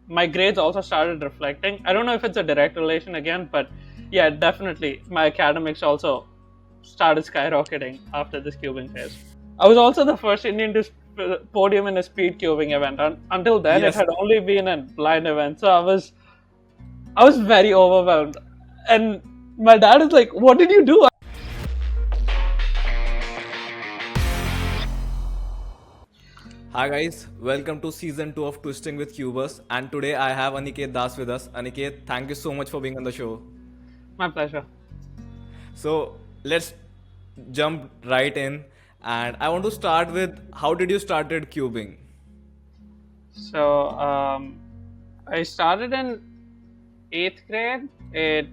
my grades also started reflecting. I don't know if it's a direct relation again, but yeah, definitely my academics also started skyrocketing after this cubing phase. I was also the first Indian to podium in a Speedcubing event. Until then, it Yes. had only been a blind event, so I was very overwhelmed. And my dad is like, "What did you do?" Hi guys, welcome to season 2 of Twisting with Cubers, and today I have Aniket Das with us. Aniket, thank you so much for being on the show. My pleasure. So let's jump right in, and I want to start with how did you started cubing? So I started in 8th grade. It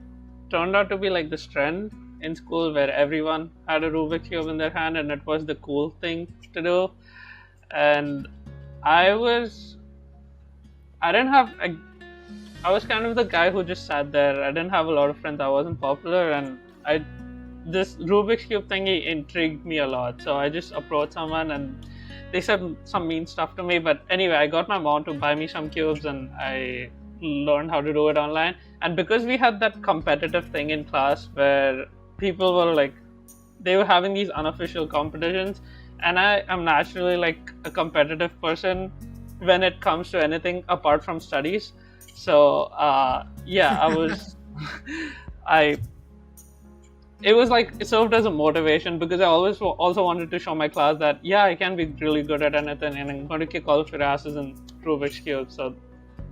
turned out to be like this trend in school where everyone had a Rubik's Cube in their hand and it was the cool thing to do. And I was, I didn't have, I was kind of the guy who just sat there. I didn't have a lot of friends. I wasn't popular, and this Rubik's Cube thingy intrigued me a lot. So I just approached someone and they said some mean stuff to me. But anyway, I got my mom to buy me some cubes and I learned how to do it online. And because we had that competitive thing in class where people were like, they were having these unofficial competitions, and I am naturally like a competitive person when it comes to anything apart from studies. So yeah, I was I it was like it served as a motivation because I always also wanted to show my class that yeah, I can be really good at anything and I'm going to kick all of your asses in Rubik's Cube. So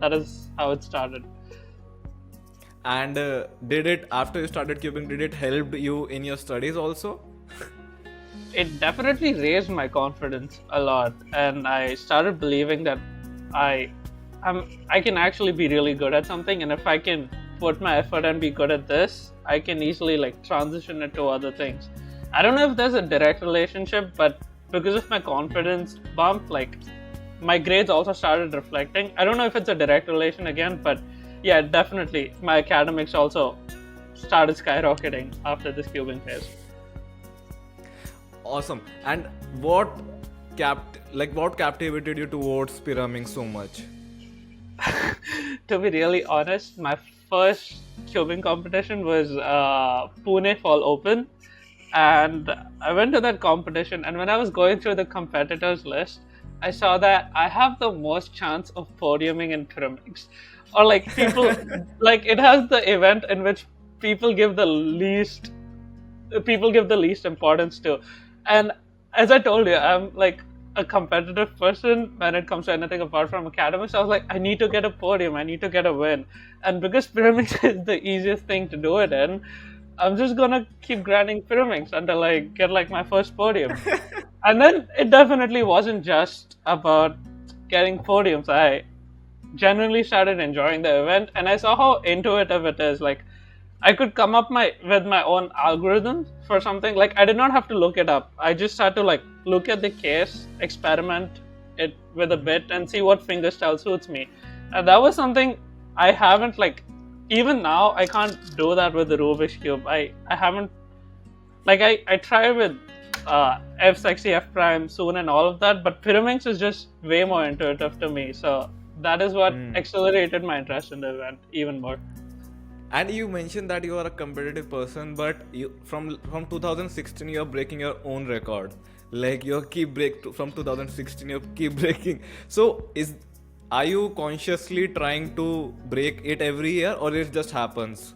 that is how it started. And did it, after you started cubing, did it help you in your studies also? It definitely raised my confidence a lot, and I started believing that I can actually be really good at something, and if I can put my effort and be good at this, I can easily like transition it to other things. I don't know if there's a direct relationship, but because of my confidence bump, like my grades also started reflecting. I don't know if it's a direct relation again, but yeah, definitely my academics also started skyrocketing after this cubing phase. Awesome. And what captivated you towards Pyraminx so much? To be really honest, my first cubing competition was Pune Fall Open, and I went to that competition. And when I was going through the competitors list, I saw that I have the most chance of podiuming in Pyraminx, or like people like it has the event in which people give the least importance to. And as I told you, I'm like a competitive person when it comes to anything apart from academics. I was like, I need to get a podium, I need to get a win. And because Pyraminx is the easiest thing to do it in, I'm just gonna keep grinding Pyraminx until I get like my first podium. And then it definitely wasn't just about getting podiums. I genuinely started enjoying the event, and I saw how intuitive it is. Like I could come up with my own algorithm for something. Like I did not have to look it up. I just had to like look at the case, experiment it with a bit, and see what fingerstyle suits me. And that was something I haven't like. Even now, I can't do that with the Rubik's Cube. I haven't like I try with F sexy F prime soon and all of that, but Pyraminx is just way more intuitive to me. So that is what accelerated my interest in the event even more. And you mentioned that you are a competitive person, but you from 2016 you're breaking your own record. Like you keep from 2016 you keep breaking. So are you consciously trying to break it every year, or it just happens?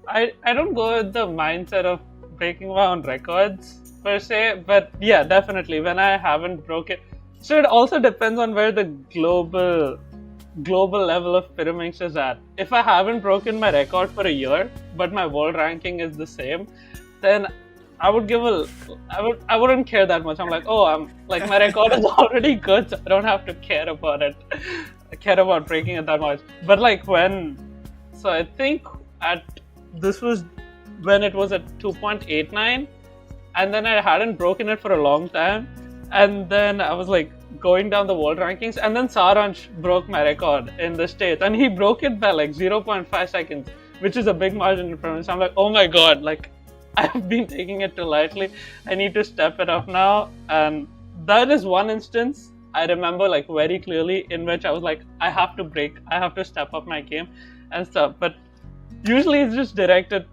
I don't go with the mindset of breaking my own records per se, but yeah, definitely when I haven't broken. So it also depends on where the global level of Pyraminx is at. If I haven't broken my record for a year, but my world ranking is the same, then I wouldn't care that much. I'm like, oh, I'm like my record is already good, so I don't have to care about it. I care about breaking it that much. But like so I think this was when it was at 2.89, and then I hadn't broken it for a long time, and then I was like going down the world rankings, and then Saransh broke my record in the States, and he broke it by like 0.5 seconds, which is a big margin for me. So I'm like, oh my god, like I've been taking it too lightly. I need to step it up now. And that is one instance I remember like very clearly, in which I was like, I have to break, I have to step up my game and stuff. But usually it's just directed,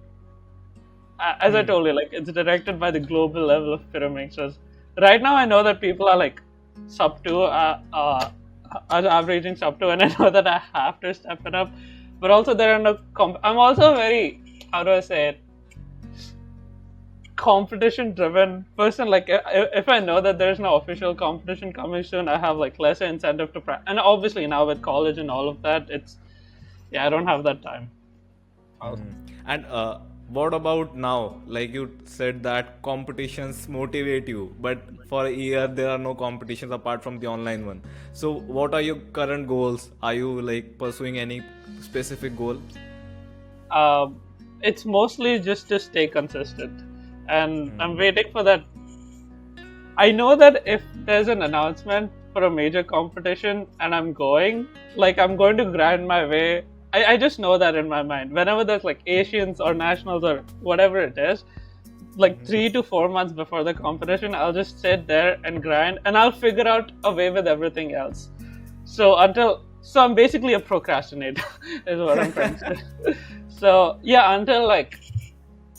as I told you, like it's directed by the global level of Pyraminx. Right now I know that people are like sub 2, are averaging sub 2, and I know that I have to step it up. But also there are no I'm also very, how do I say it, competition driven person. Like if I know that there's no official competition coming soon, I have like lesser incentive to practice. And obviously now with college and all of that, I don't have that time. And what about now? Like you said that competitions motivate you, but for a year there are no competitions apart from the online one. So what are your current goals? Are you like pursuing any specific goal? It's mostly just to stay consistent, and I'm waiting for that. I know that if there's an announcement for a major competition and I'm going to grind my way. I just know that in my mind. Whenever there's like Asians or nationals or whatever it is, like 3 to 4 months before the competition, I'll just sit there and grind, and I'll figure out a way with everything else. So I'm basically a procrastinator, is what I'm trying to say. So yeah, until like,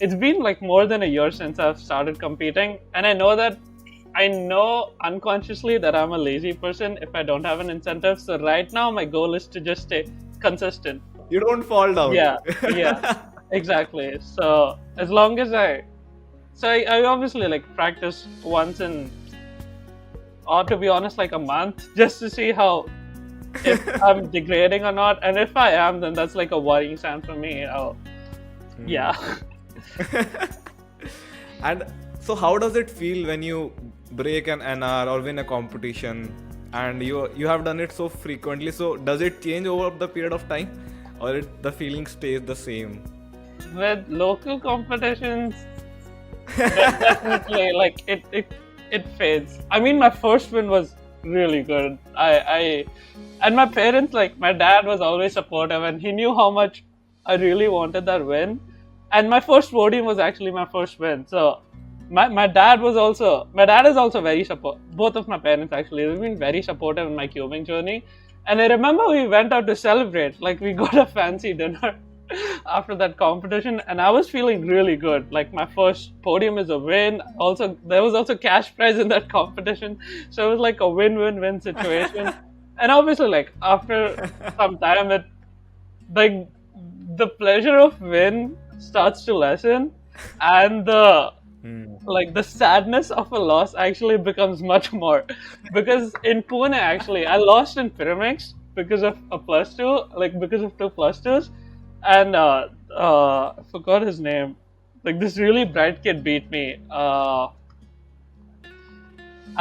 it's been like more than a year since I've started competing, and I know unconsciously that I'm a lazy person if I don't have an incentive. So right now my goal is to just stay consistent. You don't fall down. Yeah, exactly. So as long as I obviously like practice once in, or to be honest, like a month, just to see how, if I'm degrading or not. And if I am, then that's like a worrying sign for me. Yeah. And so how does it feel when you break an NR or win a competition, and you have done it so frequently? So does it change over the period of time, or the feeling stays the same? With local competitions, definitely like it fades. I mean, my first win was really good. And my parents, like my dad was always supportive, and he knew how much I really wanted that win. And my first podium was actually my first win. So my dad is also very supportive. Both of my parents actually have been very supportive in my cubing journey. And I remember we went out to celebrate. Like we got a fancy dinner after that competition, and I was feeling really good. Like my first podium is a win. Also, there was also cash prize in that competition, so it was like a win-win-win situation. And obviously, like after some time, like the pleasure of win starts to lessen, and the sadness of a loss actually becomes much more. Because in Pune, actually, I lost in Pyraminx because of a +2, like because of 2 +2s. And I forgot his name. Like this really bright kid beat me. I'll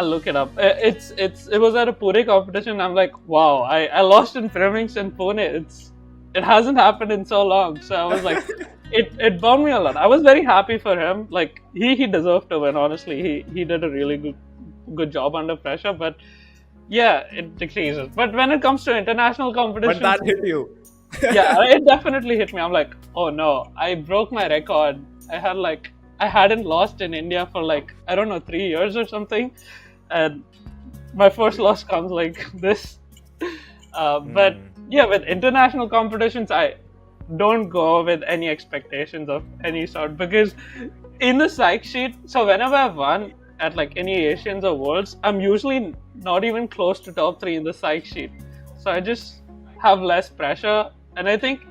look it up. It was at a Pune competition. I'm like, wow, I lost in Pyraminx in Pune. It hasn't happened in so long. So I was like, it bummed me a lot. I was very happy for him. Like he deserved to win. Honestly, he did a really good job under pressure. But yeah, it decreases. But when it comes to international competitions, but that hit you. Yeah, it definitely hit me. I'm like, oh no, I broke my record. I hadn't lost in India for like, I don't know, 3 years or something, and my first loss comes like this. But yeah, with international competitions, I don't go with any expectations of any sort, because in the psych sheet, so whenever I've won at like any Asians or Worlds, I'm usually not even close to top 3 in the psych sheet. So I just have less pressure. And I think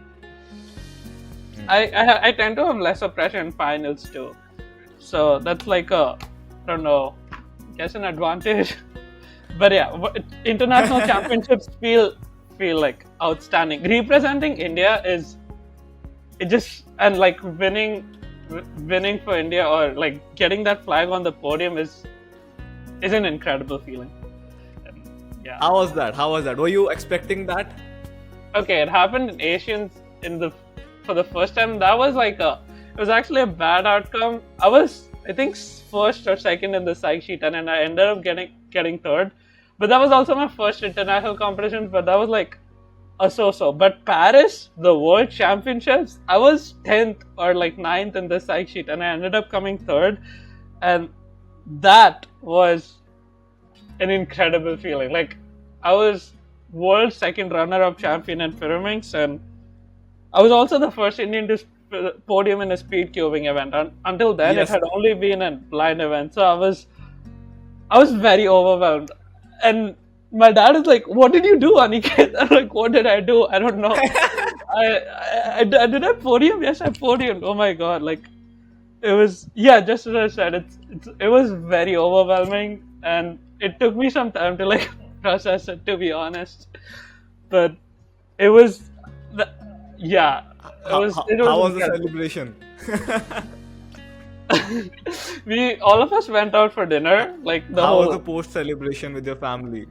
I tend to have lesser pressure in finals too. So that's like I don't know, I guess an advantage. But yeah, international championships feel like outstanding. Representing India and like winning for India, or like getting that flag on the podium is an incredible feeling. And yeah. How was that? Were you expecting that? Okay, it happened in Asians for the first time. That was like it was actually a bad outcome. I was, I think, first or second in the psych sheet, and then I ended up getting third. But that was also my first international competition. But that was like a so-so. But Paris, the World Championships, I was 10th or like 9th in the psych sheet, and I ended up coming third. And that was an incredible feeling. Like, I was world second runner-up champion in Pyraminx, and I was also the first Indian to podium in a Speedcubing event. Until then, it Yes. had only been a blind event, so I was very overwhelmed. And my dad is like, "What did you do, Aniket?" I'm like, "What did I do? I don't know." Did I podium? Yes, I podiumed. Oh my god! Like, it was, yeah, just as I said, it was very overwhelming, and it took me some time to like process it, to be honest. But it was, yeah, How was the incredible. celebration? We all of us went out for dinner, like How was the post celebration with your family?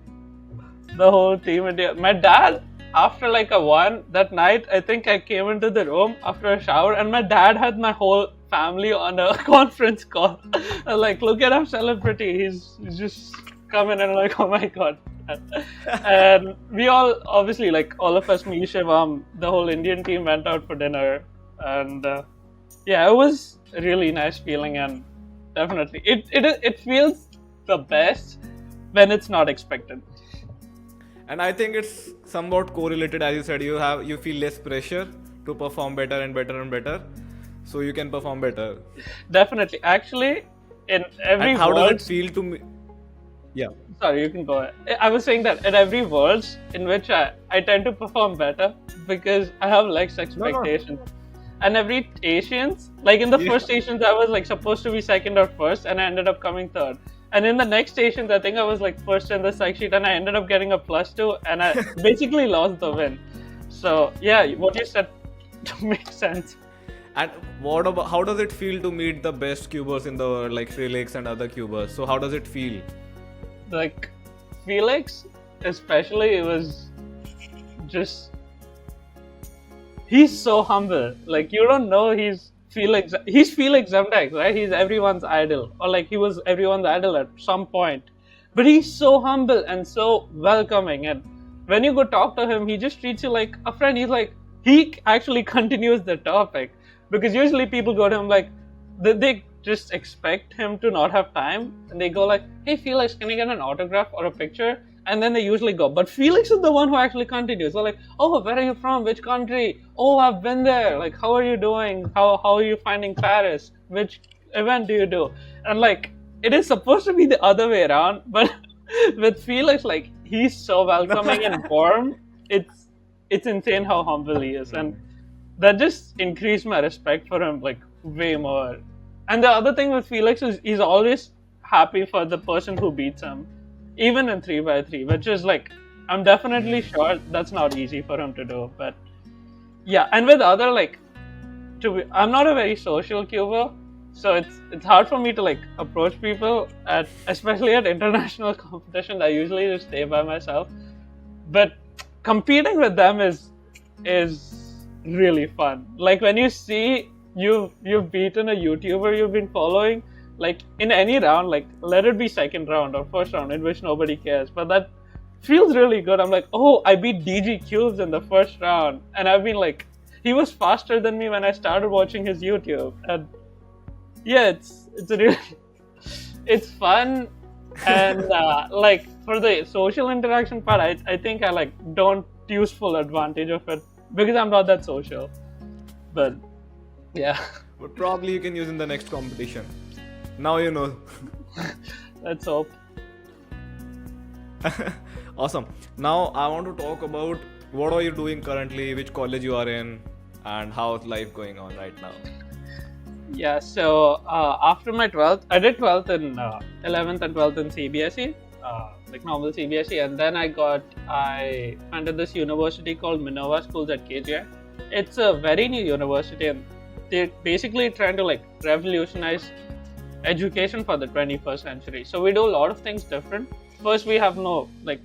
the whole team. My dad, after like a one that night, I think I came into the room after a shower, and my dad had my whole family on a conference call. I was like, "Look at our celebrity. He's just coming," and like, "Oh my god." And we all, obviously, like all of us, me, Shivam, the whole Indian team went out for dinner, and yeah, it was a really nice feeling, and definitely it feels the best when it's not expected. And I think it's somewhat correlated, as you said. You feel less pressure to perform better and better and better, so you can perform better. Definitely. Actually, in every And how does it world, feel to me? Yeah. sorry, you can go ahead. I was saying that in every world in which I tend to perform better because I have less No, no. expectations. And every Asians, like in the Yeah. first Asians, I was like supposed to be second or first, and I ended up coming third. And in the next Asians, I think I was like first in the psych sheet, and I ended up getting a +2, and I basically lost the win. So yeah, what you said makes sense. And what about, how does it feel to meet the best cubers in the world, like Felix and other cubers? So how does it feel? Like Felix, especially, it was just, he's so humble. Like, you don't know he's Felix Zemdex, right? He's everyone's idol, or like he was everyone's idol at some point. But he's so humble and so welcoming, and when you go talk to him, he just treats you like a friend. He's like, he actually continues the topic, because usually people go to him like they just expect him to not have time, and they go like, "Hey Felix, can I get an autograph or a picture?" And then they usually go. But Felix is the one who actually continues. They're like, "Oh, where are you from? Which country? Oh, I've been there. Like, how are you doing? How are you finding Paris? Which event do you do?" And like, it is supposed to be the other way around, but with Felix, like, he's so welcoming and warm. It's insane how humble he is, and that just increased my respect for him like way more. And the other thing with Felix is he's always happy for the person who beats him, even in 3x3, which is like, I'm definitely sure that's not easy for him to do. But yeah, and with other, like, I'm not a very social cuber, so it's hard for me to like approach people especially at international competitions. I usually just stay by myself, but competing with them is really fun. Like, when you see you've beaten a YouTuber you've been following, like in any round, like let it be second round or first round in which nobody cares, but that feels really good. I'm like, oh, I beat DG Cubes in the first round, and I've been like, he was faster than me when I started watching his YouTube. And yeah, it's really, it's fun. And like, for the social interaction part, I think I like don't use full advantage of it because I'm not that social. But yeah, But probably you can use in the next competition. Now you know. let's hope. Awesome. Now I want to talk about what are you doing currently, which college you are in, and how's life going on right now. Yeah, so after my 12th, I did 12th in 11th and 12th in CBSE, like normal CBSE, and then I entered this university called Minerva Schools at KGI. It's a very new university, and they're basically trying to like revolutionize education for the 21st century. So we do a lot of things different. First, we have no like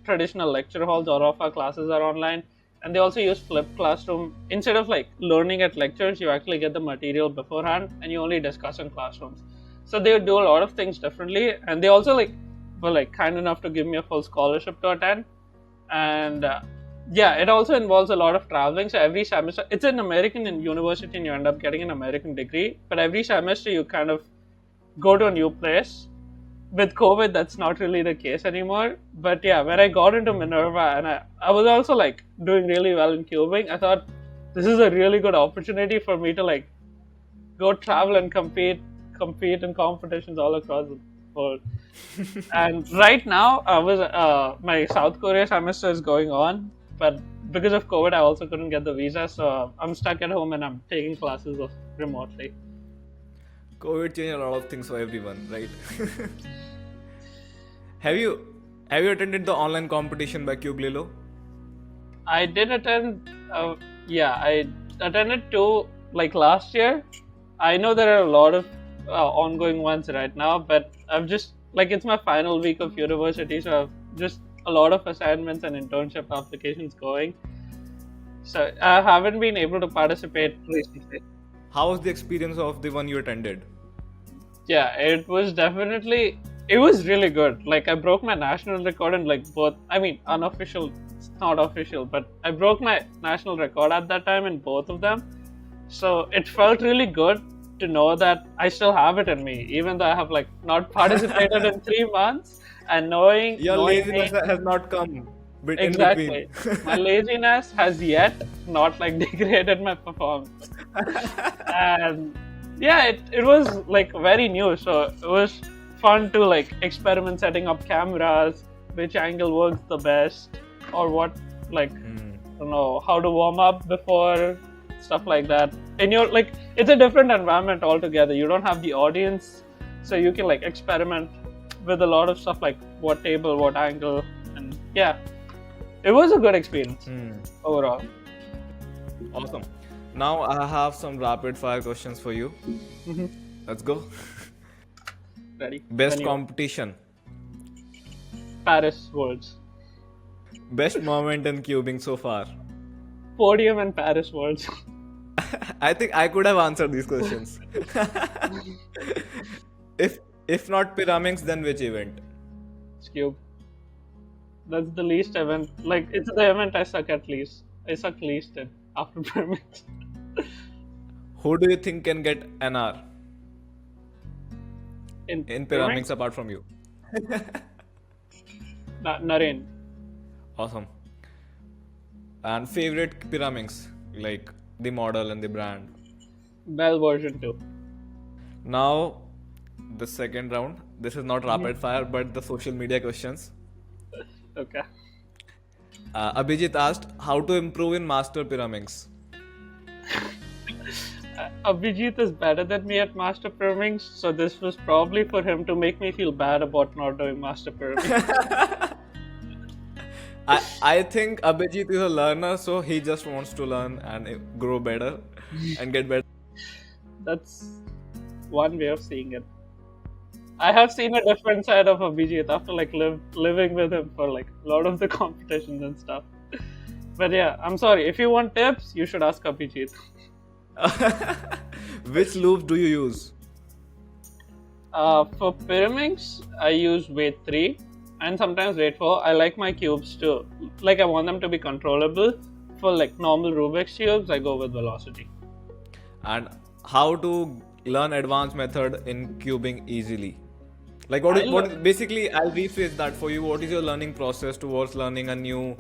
traditional lecture halls. All of our classes are online, and they also use flipped classroom. Instead of like learning at lectures, you actually get the material beforehand and you only discuss in classrooms. So they do a lot of things differently, and they also like were like kind enough to give me a full scholarship to attend. And yeah, it also involves a lot of traveling. So every semester, it's an American university, and you end up getting an American degree. But every semester, you kind of go to a new place with COVID, that's not really the case anymore. But yeah, when I got into Minerva and I was also like doing really well in cubing, I thought this is a really good opportunity for me to like go travel and compete in competitions all across the world. And right now, my South Korea semester is going on, but because of COVID, I also couldn't get the visa, so I'm stuck at home and I'm taking classes remotely. COVID changed a lot of things for everyone, right? have you have you attended the online competition by Cubelelo? I did attend, I attended two like last year. I know there are a lot of ongoing ones right now, but I've just like it's my final week of university, so I've just a lot of assignments and internship applications going. So I haven't been able to participate recently. How was the experience of the one you attended? Yeah, it was really good. Like I broke my national record in like both, I mean unofficial, it's not official, but I broke my national record at that time in both of them. So it felt really good to know that I still have it in me, even though I have like not participated in 3 months, and Your knowing laziness me has not come in exactly. between. My laziness has yet not like degraded my performance. And yeah, it was like very new, so it was fun to like experiment setting up cameras, which angle works the best, or what like I don't know how to warm up before, stuff like that. And you're like it's a different environment altogether. You don't have the audience, so you can like experiment with a lot of stuff like what table, what angle, and yeah, it was a good experience overall. Awesome. Now I have some rapid fire questions for you. Let's go. Ready? Best When you- competition. Paris Worlds. Best moment in cubing so far. Podium and Paris Worlds. I think I could have answered these questions. if not Pyraminx, then which event? Cube. That's the least event. Like it's the event I suck at least. I suck least in after Pyraminx. Who do you think can get NR In Pyraminx apart from you? Naren. Awesome. And favorite Pyraminx, like the model and the brand. Bell version 2. Now, the second round. This is not rapid fire, but the social media questions. Okay. Abhijit asked how to improve in Master Pyraminx. Abhijit is better than me at Master Pyraminx, so this was probably for him to make me feel bad about not doing Master Pyraminx. I think Abhijit is a learner, so he just wants to learn and grow better and get better. That's one way of seeing it. I have seen a different side of Abhijit after like living with him for like a lot of the competitions and stuff. But yeah, I'm sorry. If you want tips, you should ask Abhijit. Which loops do you use? For Pyraminx, I use weight 3 and sometimes weight 4. I like my cubes too. Like I want them to be controllable. For like normal Rubik's cubes, I go with velocity. And how to learn advanced method in cubing easily? Like basically I'll rephrase that for you. What is your learning process towards learning a new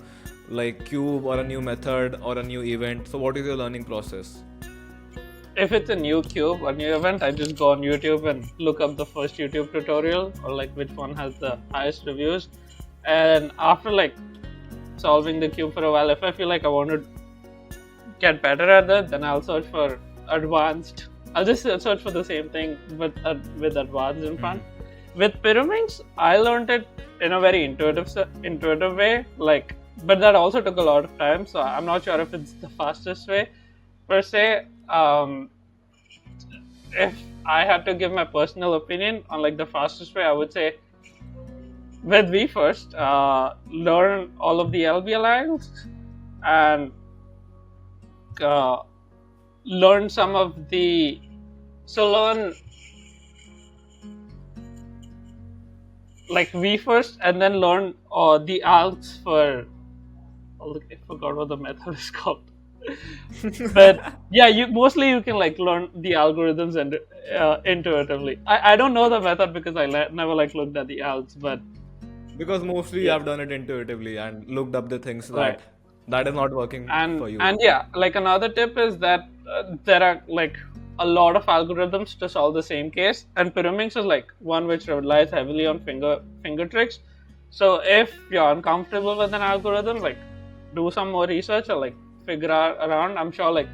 like cube or a new method or a new event? So what is your learning process? If it's a new cube or new event, I just go on YouTube and look up the first YouTube tutorial or like which one has the highest reviews. And after like solving the cube for a while, if I feel like I want to get better at it, then I'll search for advanced. I'll just search for the same thing with advanced in front. With Pyraminx, I learned it in a very intuitive way. Like, but that also took a lot of time. So I'm not sure if it's the fastest way per se. If I had to give my personal opinion on like the fastest way, I would say with V first, learn all of the LB lines and learn some of the. So learn like V first, and then learn the algs for. I forgot what the method is called. But yeah, you can like learn the algorithms and intuitively. I don't know the method because I never like looked at the algs, but Because mostly yeah, I've done it intuitively and looked up the things right. that is not working for you. And yeah, like another tip is that there are like a lot of algorithms to solve the same case, and Pyraminx is like one which relies heavily on finger tricks. So if you're uncomfortable with an algorithm, like do some more research or like figure out around. I'm sure like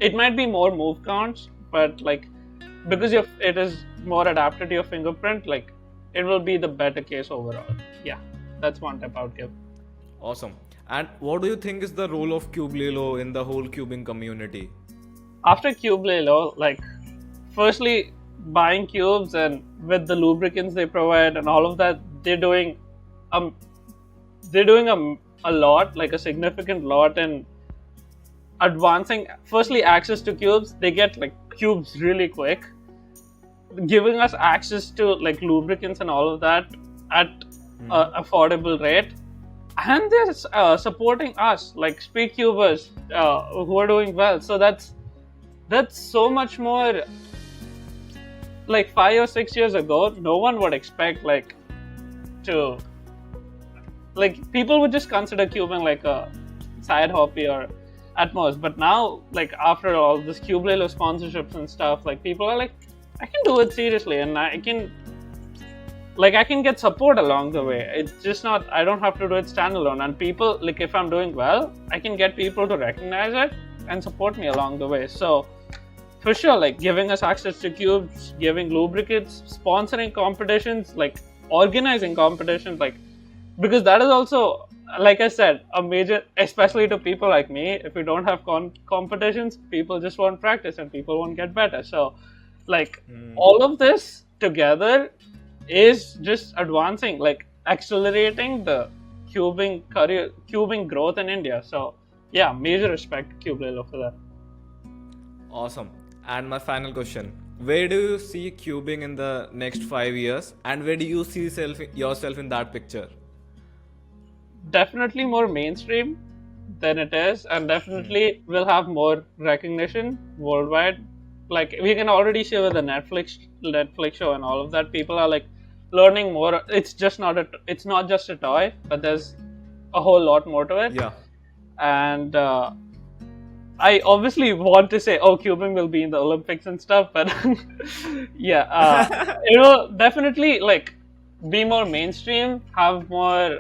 it might be more move counts, but like because it is more adapted to your fingerprint, like it will be the better case overall. Yeah, that's one tip I would give. Awesome. And what do you think is the role of Cubelelo in the whole cubing community? After Cubelelo, like firstly buying cubes and with the lubricants they provide and all of that, um they're doing a lot, like a significant lot in advancing firstly access to cubes. They get like cubes really quick, giving us access to like lubricants and all of that at affordable rate, and they're supporting us like Speedcubers who are doing well. So that's so much more. Like 5 or 6 years ago, no one would expect like to like people would just consider cubing like a side hobby or at most. But now, like after all this Cubelelo sponsorships and stuff, like people are like, I can do it seriously, and I can get support along the way. It's just not, I don't have to do it standalone. And people, like if I'm doing well, I can get people to recognize it and support me along the way. So for sure, like giving us access to cubes, giving lubricants, sponsoring competitions, like organizing competitions, like because that is also, like I said, a major, especially to people like me. If we don't have competitions, people just won't practice and people won't get better. So like all of this together is just advancing, like accelerating the cubing growth in India. So yeah, major respect to Cubelelo for that. Awesome. And my final question: where do you see cubing in the next 5 years, and where do you see yourself in that picture? Definitely more mainstream than it is, and definitely will have more recognition worldwide. Like we can already see with the Netflix show and all of that, people are like learning more. It's not just a toy, but there's a whole lot more to it. Yeah. And I obviously want to say, oh, cubing will be in the Olympics and stuff, but yeah, it will definitely like be more mainstream, have more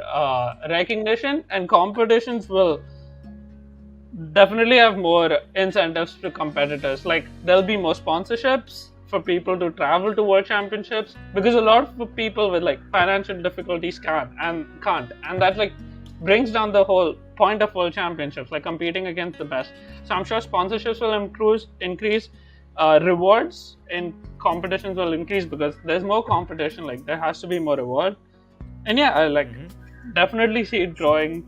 recognition, and competitions will definitely have more incentives to competitors. Like there'll be more sponsorships for people to travel to world championships, because a lot of people with like financial difficulties can't, and that like brings down the whole point of world championships, like competing against the best. So I'm sure sponsorships will increase, rewards in competitions will increase because there's more competition, like there has to be more reward. And yeah, I like definitely see it growing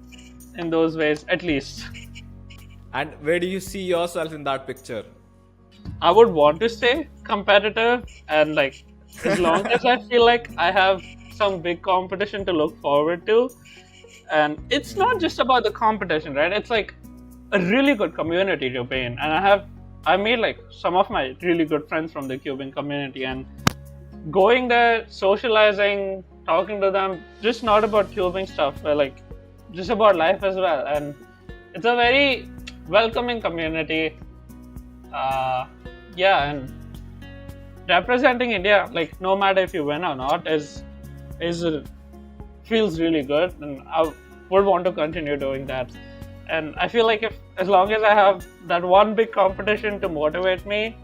in those ways at least. And where do you see yourself in that picture? I would want to stay competitive, and like as long as I feel like I have some big competition to look forward to. And it's not just about the competition, right? It's like a really good community to be in. And I made like some of my really good friends from the cubing community, and going there, socializing, talking to them, just not about cubing stuff, but like just about life as well. And it's a very welcoming community. Yeah, and representing India, like no matter if you win or not, is feels really good, and I would want to continue doing that. And I feel like as long as I have that one big competition to motivate me,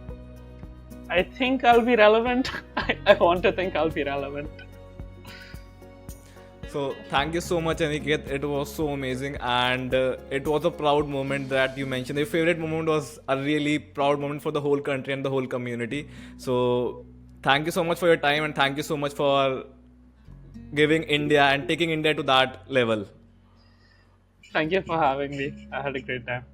I think I'll be relevant. I want to think I'll be relevant. So thank you so much, Aniket. It was so amazing, and it was a proud moment that you mentioned. Your favorite moment was a really proud moment for the whole country and the whole community. So thank you so much for your time, and thank you so much for giving India and taking India to that level. Thank you for having me. I had a great time.